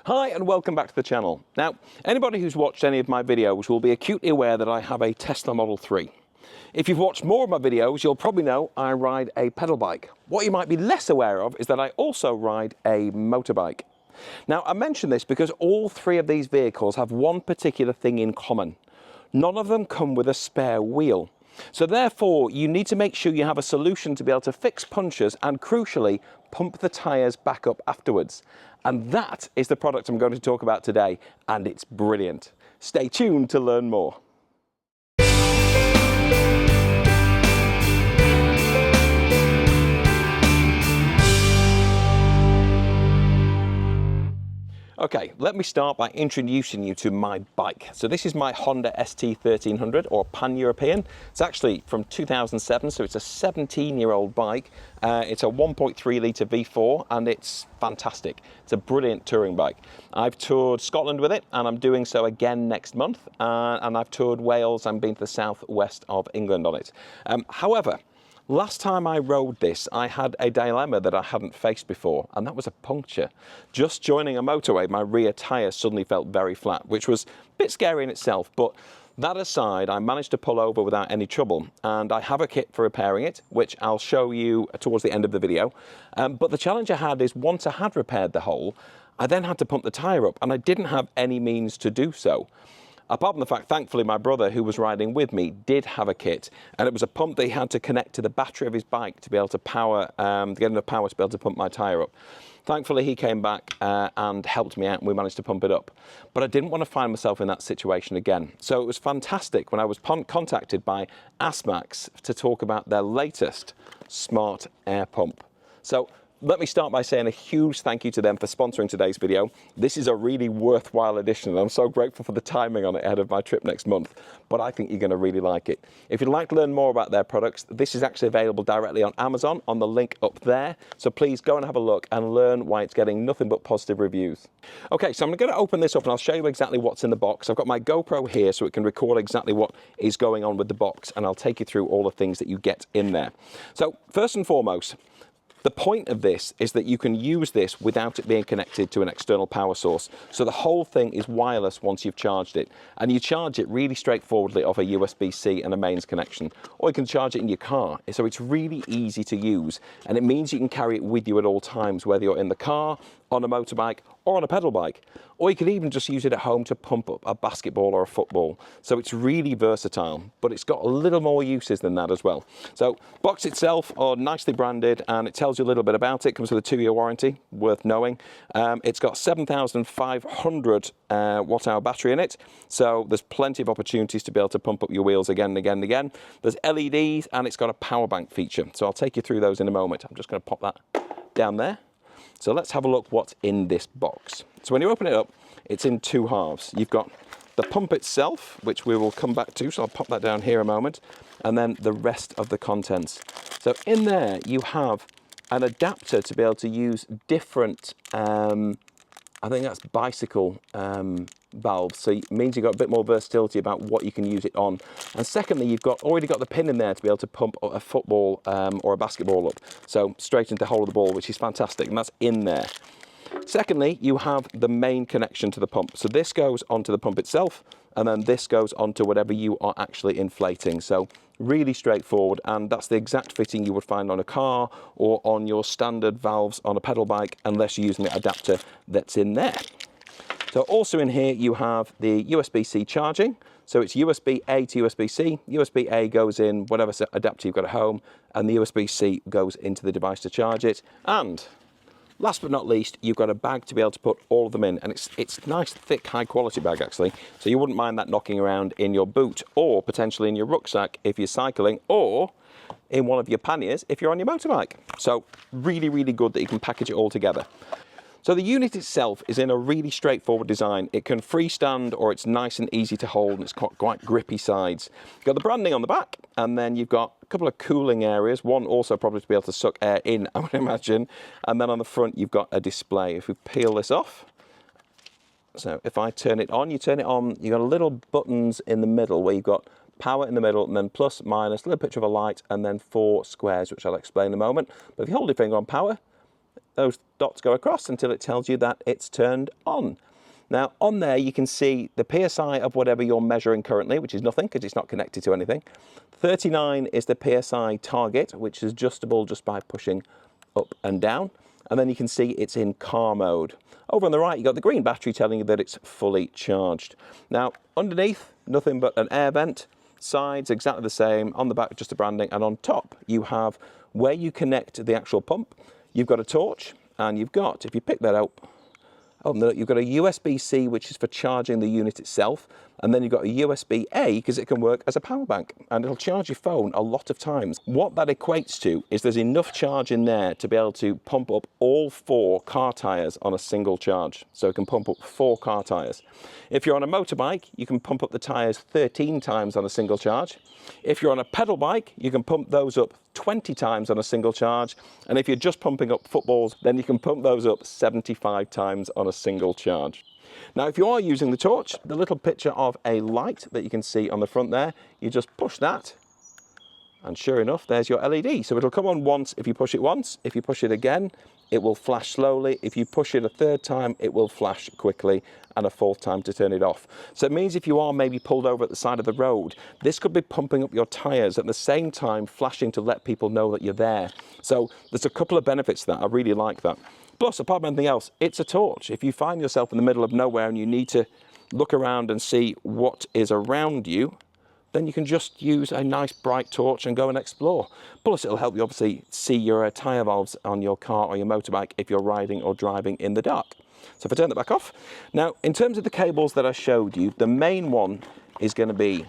Hi and welcome back to the channel. Now, anybody who's watched any of my videos will be acutely aware that I have a Tesla Model 3. If you've watched more of my videos, you'll probably know I ride a pedal bike. What you might be less aware of is that I also ride a motorbike. Now, I mention this because all three of these vehicles have one particular thing in common. None of them come with a spare wheel. So therefore, you need to make sure you have a solution to be able to fix punctures and, crucially, pump the tyres back up afterwards. And that is the product I'm going to talk about today, and it's brilliant. Stay tuned to learn more. Okay, let me start by introducing you to my bike. So this is my Honda ST1300, or Pan-European. It's actually from 2007, so it's a 17-year-old bike. It's a 1.3 litre V4, and it's fantastic. It's a brilliant touring bike. I've toured Scotland with it, and I'm doing so again next month. And I've toured Wales and been to the southwest of England on it. However, last time I rode this, I had a dilemma that I hadn't faced before, and that was a puncture. Just joining a motorway, my rear tyre suddenly felt very flat, which was a bit scary in itself, but that aside, I managed to pull over without any trouble, and I have a kit for repairing it, which I'll show you towards the end of the video. But the challenge I had is, once I had repaired the hole, I then had to pump the tyre up, and I didn't have any means to do so. Apart from the fact, thankfully, my brother, who was riding with me, did have a kit, and it was a pump that he had to connect to the battery of his bike to be able to power, to get enough power to be able to pump my tyre up. Thankfully, he came back and helped me out, and we managed to pump it up. But I didn't want to find myself in that situation again. So it was fantastic when I was contacted by Asmax to talk about their latest smart air pump. So let me start by saying a huge thank you to them for sponsoring today's video. This is a really worthwhile addition, and I'm so grateful for the timing on it ahead of my trip next month, but I think you're going to really like it. If you'd like to learn more about their products, this is actually available directly on Amazon on the link up there, so please go and have a look and learn why it's getting nothing but positive reviews. Okay, so I'm going to open this up and I'll show you exactly what's in the box. I've got my GoPro here so it can record exactly what is going on with the box, and I'll take you through all the things that you get in there. So first and foremost, the point of this is that you can use this without it being connected to an external power source. So the whole thing is wireless once you've charged it. And you charge it really straightforwardly off a USB-C and a mains connection. Or you can charge it in your car. So it's really easy to use. And it means you can carry it with you at all times, whether you're in the car, on a motorbike, or on a pedal bike. Or you could even just use it at home to pump up a basketball or a football. So it's really versatile, but it's got a little more uses than that as well. So box itself are nicely branded, and it tells you a little bit about it. It comes with a 2-year warranty, worth knowing. It's got 7,500 watt-hour battery in it, so there's plenty of opportunities to be able to pump up your wheels again and again and again. There's LEDs, and it's got a power bank feature. So I'll take you through those in a moment. I'm just going to pop that down there. So let's have a look what's in this box. So when you open it up, it's in two halves. You've got the pump itself, which we will come back to, so I'll pop that down here a moment, and then the rest of the contents. So in there, you have an adapter to be able to use different, I think that's bicycle valves, so it means you've got a bit more versatility about what you can use it on. And secondly, you've already got the pin in there to be able to pump a football or a basketball up, so straight into the hole of the ball, which is fantastic, and that's in there. Secondly, you have the main connection to the pump. So this goes onto the pump itself, and then this goes onto whatever you are actually inflating. So really straightforward, and that's the exact fitting you would find on a car or on your standard valves on a pedal bike, unless you're using the adapter that's in there. So also in here you have the USB-C charging. So it's USB-A to USB-C. USB-A goes in whatever adapter you've got at home, and the USB-C goes into the device to charge it. And last but not least, you've got a bag to be able to put all of them in, and it's a nice, thick, high-quality bag, actually. So you wouldn't mind that knocking around in your boot, or potentially in your rucksack if you're cycling, or in one of your panniers if you're on your motorbike. So really, really good that you can package it all together. So the unit itself is in a really straightforward design. It can freestand, or it's nice and easy to hold, and it's got quite grippy sides. You've got the branding on the back, and then you've got a couple of cooling areas, one also probably to be able to suck air in, I would imagine. And then on the front, you've got a display. If we peel this off, so if I turn it on, you've got little buttons in the middle where you've got power in the middle, and then plus, minus, a little picture of a light, and then 4 squares, which I'll explain in a moment. But if you hold your finger on power, those dots go across until it tells you that it's turned on. Now on there you can see the PSI of whatever you're measuring currently, which is nothing because it's not connected to anything. 39 is the PSI target, which is adjustable just by pushing up and down. And then you can see it's in car mode. Over on the right, you've got the green battery telling you that it's fully charged. Now, underneath, nothing but an air vent. Sides, exactly the same. On the back, just the branding. And on top, you have where you connect the actual pump. You've got a torch, and you've got, if you pick that up, oh no, you've got a USB-C, which is for charging the unit itself, and then you've got a USB-A because it can work as a power bank, and it'll charge your phone a lot of times. What that equates to is there's enough charge in there to be able to pump up all 4 car tyres on a single charge. So it can pump up 4 car tyres. If you're on a motorbike, you can pump up the tyres 13 times on a single charge. If you're on a pedal bike, you can pump those up 20 times on a single charge. And if you're just pumping up footballs, then you can pump those up 75 times on a single charge. Now, if you are using the torch, the little picture of a light that you can see on the front there, you just push that, and sure enough, there's your LED. So it'll come on once if you push it once. If you push it again, it will flash slowly. If you push it a third time, it will flash quickly, and a fourth time to turn it off. So it means if you are maybe pulled over at the side of the road, this could be pumping up your tyres at the same time flashing to let people know that you're there. So there's a couple of benefits to that. I really like that. Plus, apart from anything else, it's a torch. If you find yourself in the middle of nowhere and you need to look around and see what is around you, then you can just use a nice bright torch and go and explore. Plus, it'll help you obviously see your tyre valves on your car or your motorbike if you're riding or driving in the dark. So if I turn that back off. Now, in terms of the cables that I showed you, the main one is going to be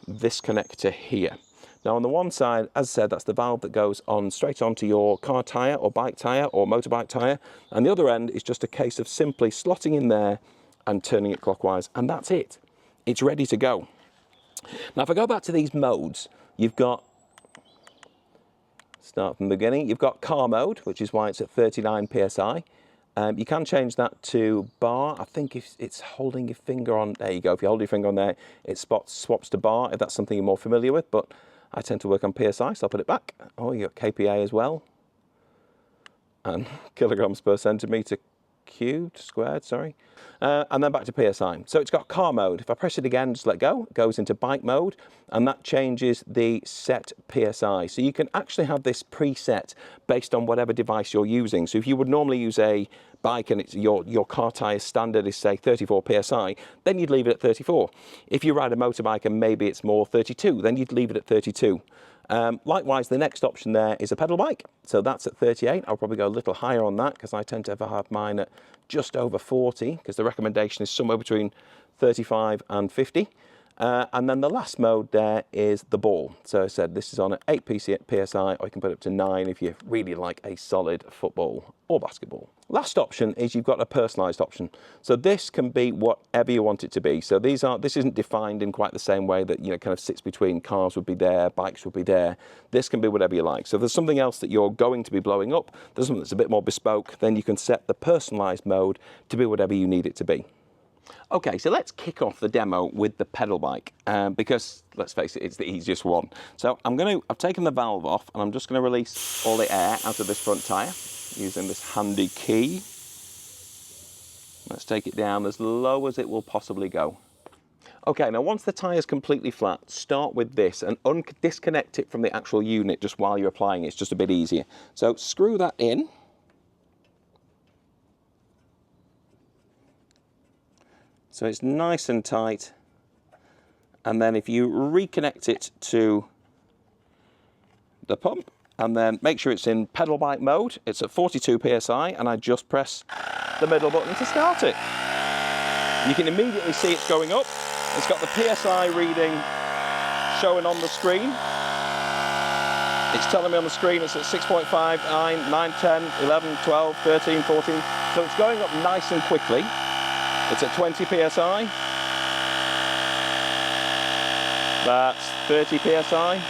this connector here. Now on the one side, as I said, that's the valve that goes on straight onto your car tyre or bike tyre or motorbike tyre. And the other end is just a case of simply slotting in there and turning it clockwise. And that's it. It's ready to go. Now if I go back to these modes, you've got, start from the beginning, you've got car mode, which is why it's at 39 PSI. You can change that to bar. I think if it's holding your finger on, there you go. If you hold your finger on there, it swaps to bar, if that's something you're more familiar with. But I tend to work on PSI, so I'll put it back. Oh, you got kPa as well. And kilograms per centimetre cubed, squared, sorry. And then back to PSI. So it's got car mode. If I press it again, just let go, it goes into bike mode, and that changes the set PSI. So you can actually have this preset based on whatever device you're using. So if you would normally use a bike and it's your car tyre standard is say 34 PSI, then you'd leave it at 34. If you ride a motorbike and maybe it's more 32, then you'd leave it at 32. Likewise, the next option there is a pedal bike. So that's at 38. I'll probably go a little higher on that because I tend to have mine at just over 40 because the recommendation is somewhere between 35 and 50. And then the last mode there is the ball. So I said this is on at 8 PSI, or you can put it up to 9 if you really like a solid football or basketball. Last option is you've got a personalised option. So this can be whatever you want it to be. So this isn't defined in quite the same way that, you know, kind of sits between cars would be there, bikes would be there. This can be whatever you like. So if there's something else that you're going to be blowing up, there's something that's a bit more bespoke, then you can set the personalised mode to be whatever you need it to be. Okay, so let's kick off the demo with the pedal bike because let's face it, it's the easiest one. So I've taken the valve off and I'm just going to release all the air out of this front tyre using this handy key. Let's take it down as low as it will possibly go. Okay, now once the tyre is completely flat, start with this and disconnect it from the actual unit just while you're applying it. It's just a bit easier. So screw that in. So it's nice and tight, and then if you reconnect it to the pump, and then make sure it's in pedal bike mode, it's at 42 PSI, and I just press the middle button to start it. You can immediately see it's going up. It's got the PSI reading showing on the screen. It's telling me on the screen it's at 6.5, 9, 10, 11, 12, 13, 14. So it's going up nice and quickly. It's at 20 PSI. That's 30 PSI.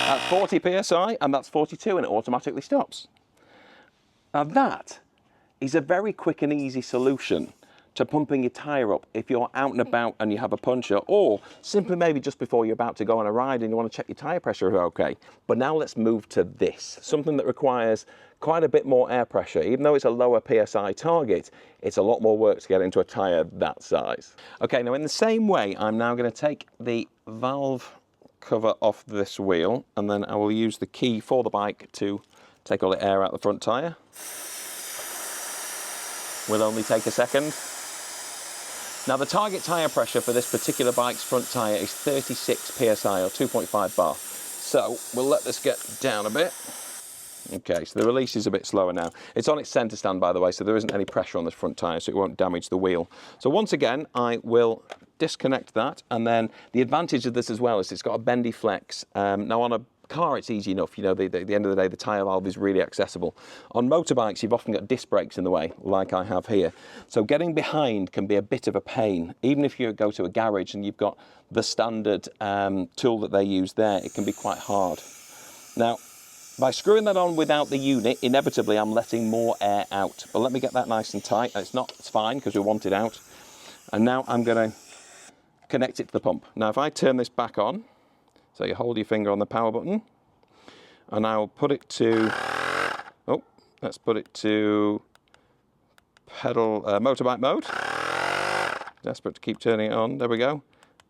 That's 40 PSI, and that's 42, and it automatically stops. Now that is a very quick and easy solution to pumping your tyre up if you're out and about and you have a puncture, or simply maybe just before you're about to go on a ride and you want to check your tyre pressure is okay. But now let's move to this, something that requires quite a bit more air pressure. Even though it's a lower PSI target, it's a lot more work to get into a tyre that size. Okay, now in the same way, I'm now going to take the valve cover off this wheel, and then I will use the key for the bike to take all the air out the front tyre. Will only take a second. Now the target tyre pressure for this particular bike's front tyre is 36 psi or 2.5 bar. So we'll let this get down a bit. Okay, so the release is a bit slower now. It's on its centre stand, by the way, so there isn't any pressure on this front tyre, so it won't damage the wheel. So once again, I will disconnect that, and then the advantage of this as well is it's got a bendy flex. Now on a car it's easy enough, you know, at the end of the day the tyre valve is really accessible. On motorbikes you've often got disc brakes in the way, like I have here. So getting behind can be a bit of a pain. Even if you go to a garage and you've got the standard tool that they use there, it can be quite hard. Now, by screwing that on without the unit, inevitably I'm letting more air out. But let me get that nice and tight. It's fine because we want it out. And now I'm going to connect it to the pump. Now if I turn this back on, so you hold your finger on the power button, and I'll put it to, let's put it to pedal motorbike mode. Desperate to keep turning it on, there we go.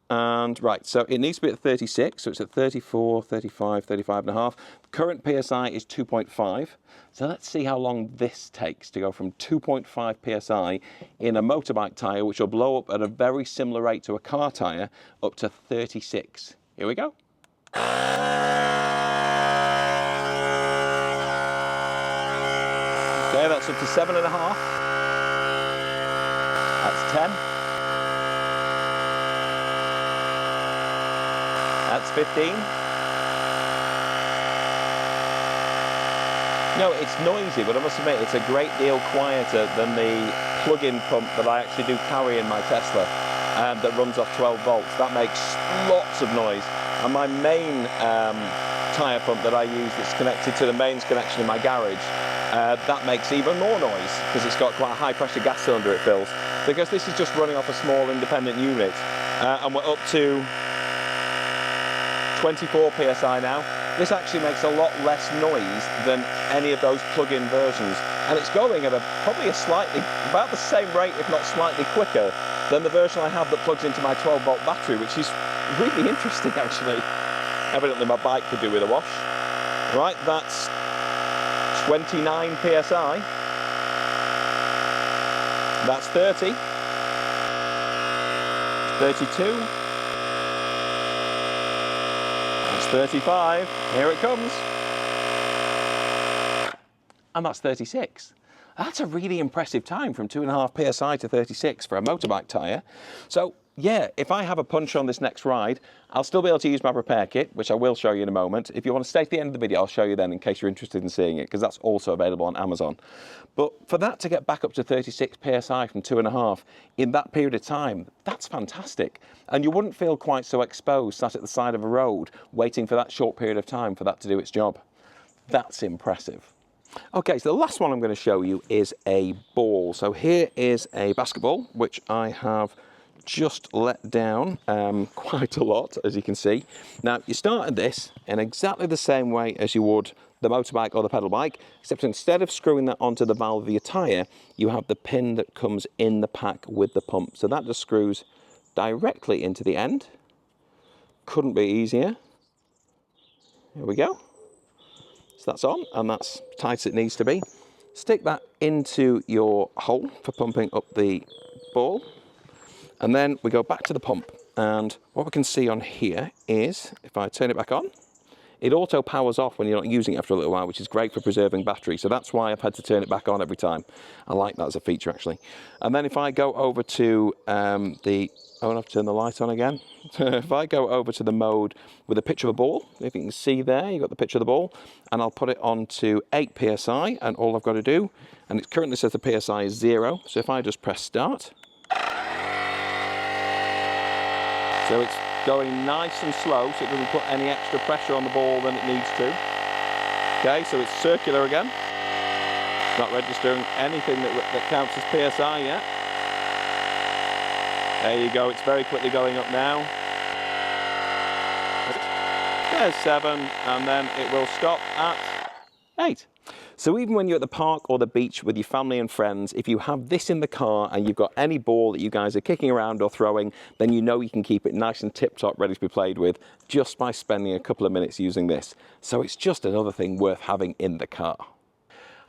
And right, so it needs to be at 36, so it's at 34, 35, 35 and a half. Current PSI is 2.5. So let's see how long this takes to go from 2.5 PSI in a motorbike tyre, which will blow up at a very similar rate to a car tyre, up to 36. Here we go. Okay, that's up to 7.5. That's 10. That's 15. No, it's noisy, but I must admit it's a great deal quieter than the plug-in pump that I actually do carry in my Tesla that runs off 12 volts. That makes lots of noise. And my main tyre pump that I use that's connected to the mains connection in my garage, that makes even more noise because it's got quite a high pressure gas cylinder it fills. Because this is just running off a small independent unit, and we're up to 24 psi now. This actually makes a lot less noise than any of those plug-in versions, and it's going at probably about the same rate, if not slightly quicker, than the version I have that plugs into my 12-volt battery, which is really interesting actually. Evidently my bike could do with a wash. Right, that's 29 psi. That's 30. 32. 35, here it comes. And that's 36. That's a really impressive time from 2.5 psi to 36 for a motorbike tyre. So yeah, if I have a punch on this next ride, I'll still be able to use my repair kit, which I will show you in a moment. If you want to stay to the end of the video, I'll show you then in case you're interested in seeing it, because that's also available on Amazon. But for that to get back up to 36 psi from 2.5 in that period of time, that's fantastic. And you wouldn't feel quite so exposed sat at the side of a road waiting for that short period of time for that to do its job. That's impressive. Okay, so the last one I'm going to show you is a ball. So here is a basketball, which I have just let down quite a lot, as you can see. Now, you started this in exactly the same way as you would the motorbike or the pedal bike, except instead of screwing that onto the valve of your tyre, you have the pin that comes in the pack with the pump. So that just screws directly into the end. Couldn't be easier. Here we go. So that's on, and that's tight as it needs to be. Stick that into your hole for pumping up the ball. And then we go back to the pump, and what we can see on here is, if I turn it back on, it auto powers off when you're not using it after a little while, which is great for preserving battery. So that's why I've had to turn it back on every time. I like that as a feature, actually. And then if I go over to I won't have to turn the light on again. If I go over to the mode with a picture of a ball, if you can see there, you've got the picture of the ball, and I'll put it on to 8 psi, and all I've got to do, and it currently says the psi is 0, so if I just press start, so it's going nice and slow, so it doesn't put any extra pressure on the ball than it needs to. Okay, so it's circular again. Not registering anything that counts as PSI yet. There you go, it's very quickly going up now. There's 7, and then it will stop at 8. So even when you're at the park or the beach with your family and friends, if you have this in the car and you've got any ball that you guys are kicking around or throwing, then you know you can keep it nice and tip-top, ready to be played with, just by spending a couple of minutes using this. So it's just another thing worth having in the car.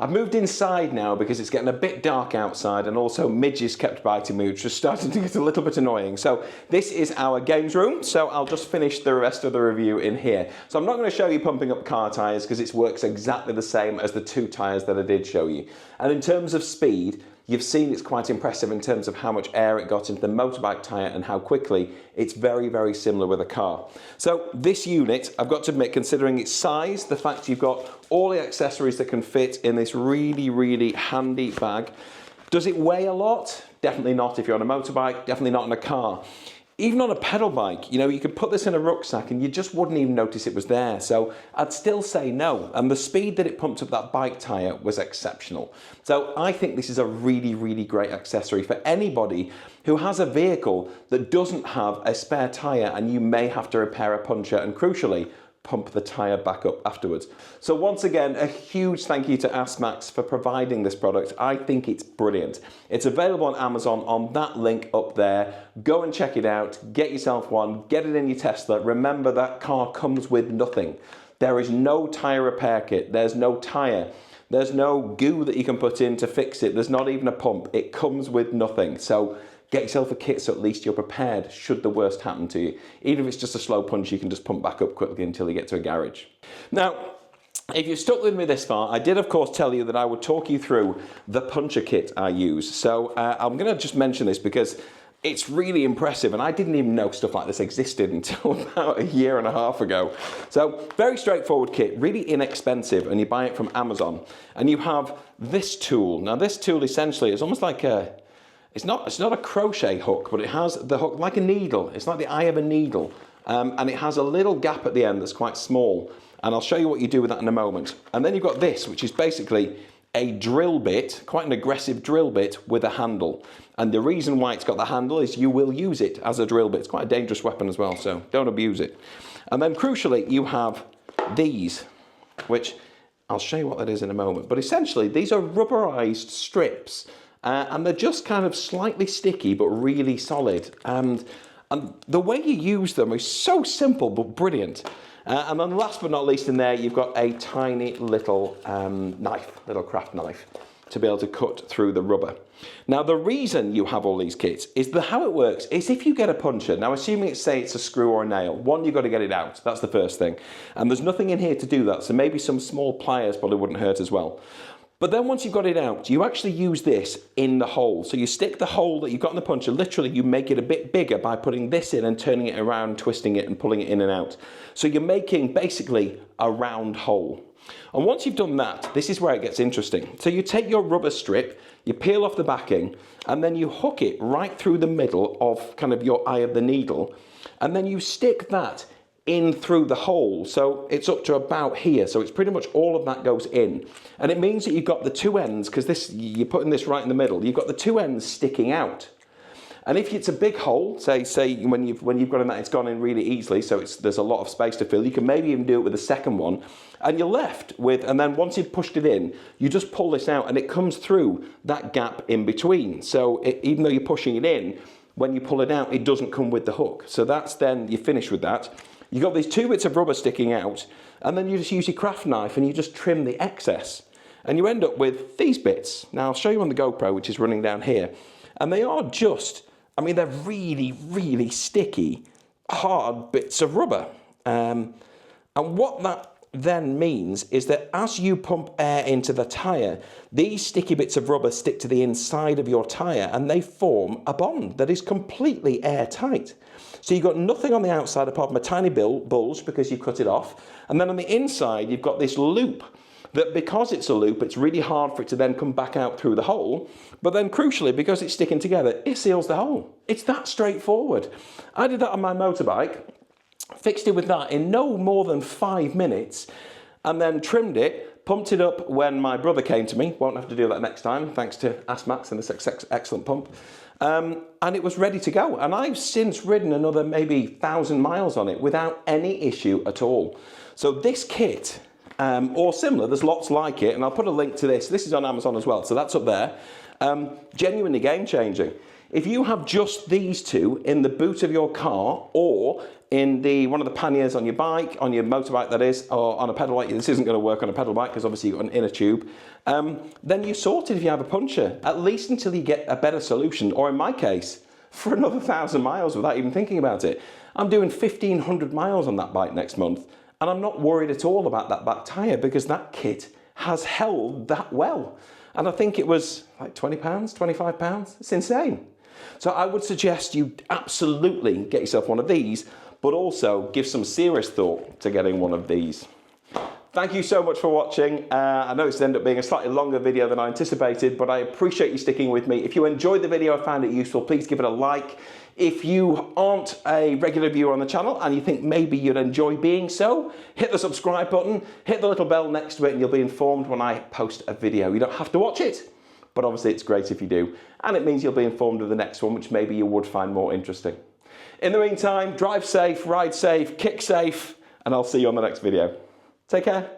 I've moved inside now because it's getting a bit dark outside, and also midges kept biting me, which was starting to get a little bit annoying. So this is our games room, so I'll just finish the rest of the review in here. So I'm not going to show you pumping up car tyres because it works exactly the same as the 2 tyres that I did show you. And in terms of speed, you've seen it's quite impressive in terms of how much air it got into the motorbike tyre and how quickly. It's very, very similar with a car. So this unit, I've got to admit, considering its size, the fact you've got all the accessories that can fit in this really, really handy bag. Does it weigh a lot? Definitely not if you're on a motorbike, definitely not in a car. Even on a pedal bike, you know, you could put this in a rucksack and you just wouldn't even notice it was there. So I'd still say no. And the speed that it pumped up that bike tyre was exceptional. So I think this is a really, really great accessory for anybody who has a vehicle that doesn't have a spare tyre and you may have to repair a puncture and, crucially, pump the tyre back up afterwards. So once again, a huge thank you to Asmax for providing this product. I think it's brilliant. It's available on Amazon on that link up there. Go and check it out, get yourself one, get it in your Tesla. Remember, that car comes with nothing. There is no tyre repair kit, there's no tyre, there's no goo that you can put in to fix it, there's not even a pump. It comes with nothing. So get yourself a kit so at least you're prepared should the worst happen to you. Even if it's just a slow punch, you can just pump back up quickly until you get to a garage. Now, if you've stuck with me this far, I did of course tell you that I would talk you through the puncher kit I use. So I'm going to just mention this because it's really impressive, and I didn't even know stuff like this existed until about a year and a half ago. So very straightforward kit, really inexpensive, and you buy it from Amazon. And you have this tool. Now this tool essentially is almost like a, it's not a crochet hook, but it has the hook like a needle. It's like the eye of a needle. And it has a little gap at the end that's quite small. And I'll show you what you do with that in a moment. And then you've got this, which is basically a drill bit, quite an aggressive drill bit with a handle. And the reason why it's got the handle is you will use it as a drill bit. It's quite a dangerous weapon as well, so don't abuse it. And then crucially, you have these, which I'll show you what that is in a moment. But essentially, these are rubberized strips. And they're just kind of slightly sticky, but really solid. And the way you use them is so simple, but brilliant. And then last but not least in there, you've got a tiny little knife, little craft knife, to be able to cut through the rubber. Now, the reason you have all these kits is how it works is if you get a puncture, now assuming it's a screw or a nail, one, you've got to get it out. That's the first thing. And there's nothing in here to do that, so maybe some small pliers probably wouldn't hurt as well. But then once you've got it out, you actually use this in the hole. So you stick the hole that you've got in the puncher, literally you make it a bit bigger by putting this in and turning it around, twisting it and pulling it in and out. So you're making basically a round hole. And once you've done that, this is where it gets interesting. So you take your rubber strip, you peel off the backing, and then you hook it right through the middle of kind of your eye of the needle. And then you stick that in through the hole, so it's up to about here, so it's pretty much all of that goes in, and it means that you've got the two ends, because this, you're putting this right in the middle, you've got the two ends sticking out. And if it's a big hole, say when you've got in that, it's gone in really easily, so there's a lot of space to fill, you can maybe even do it with a second one, and you're left with, and then once you've pushed it in, you just pull this out and it comes through that gap in between. So even though you're pushing it in, when you pull it out, it doesn't come with the hook. So that's then, you're finished with that. You've got these two bits of rubber sticking out, and then you just use your craft knife and you just trim the excess. And you end up with these bits. Now I'll show you on the GoPro, which is running down here. And they are just, I mean, they're really, really sticky, hard bits of rubber. And what that then means is that as you pump air into the tyre, these sticky bits of rubber stick to the inside of your tyre and they form a bond that is completely airtight. So you've got nothing on the outside apart from a tiny bulge because you cut it off. And then on the inside, you've got this loop that, because it's a loop, it's really hard for it to then come back out through the hole. But then crucially, because it's sticking together, it seals the hole. It's that straightforward. I did that on my motorbike, fixed it with that in no more than 5 minutes, and then trimmed it, pumped it up when my brother came to me. Won't have to do that next time, thanks to Asmax and this excellent pump. And it was ready to go. And I've since ridden another maybe 1,000 miles on it without any issue at all. So this kit, or similar, there's lots like it, and I'll put a link to this. This is on Amazon as well, so that's up there. Genuinely game-changing. If you have just these two in the boot of your car, or in one of the panniers on your bike, on your motorbike that is, or on a pedal bike, this isn't going to work on a pedal bike because obviously you've got an inner tube, then you're sorted if you have a puncture, at least until you get a better solution, or in my case, for another 1,000 miles without even thinking about it. I'm doing 1,500 miles on that bike next month, and I'm not worried at all about that back tyre because that kit has held that well. And I think it was like £20, £25. It's insane. So I would suggest you absolutely get yourself one of these, but also give some serious thought to getting one of these. Thank you so much for watching. I know it's ended up being a slightly longer video than I anticipated, but I appreciate you sticking with me. If you enjoyed the video and found it useful, please give it a like. If you aren't a regular viewer on the channel and you think maybe you'd enjoy being so, hit the subscribe button, hit the little bell next to it, and you'll be informed when I post a video. You don't have to watch it, but obviously it's great if you do. And it means you'll be informed of the next one, which maybe you would find more interesting. In the meantime, drive safe, ride safe, kick safe, and I'll see you on the next video. Take care.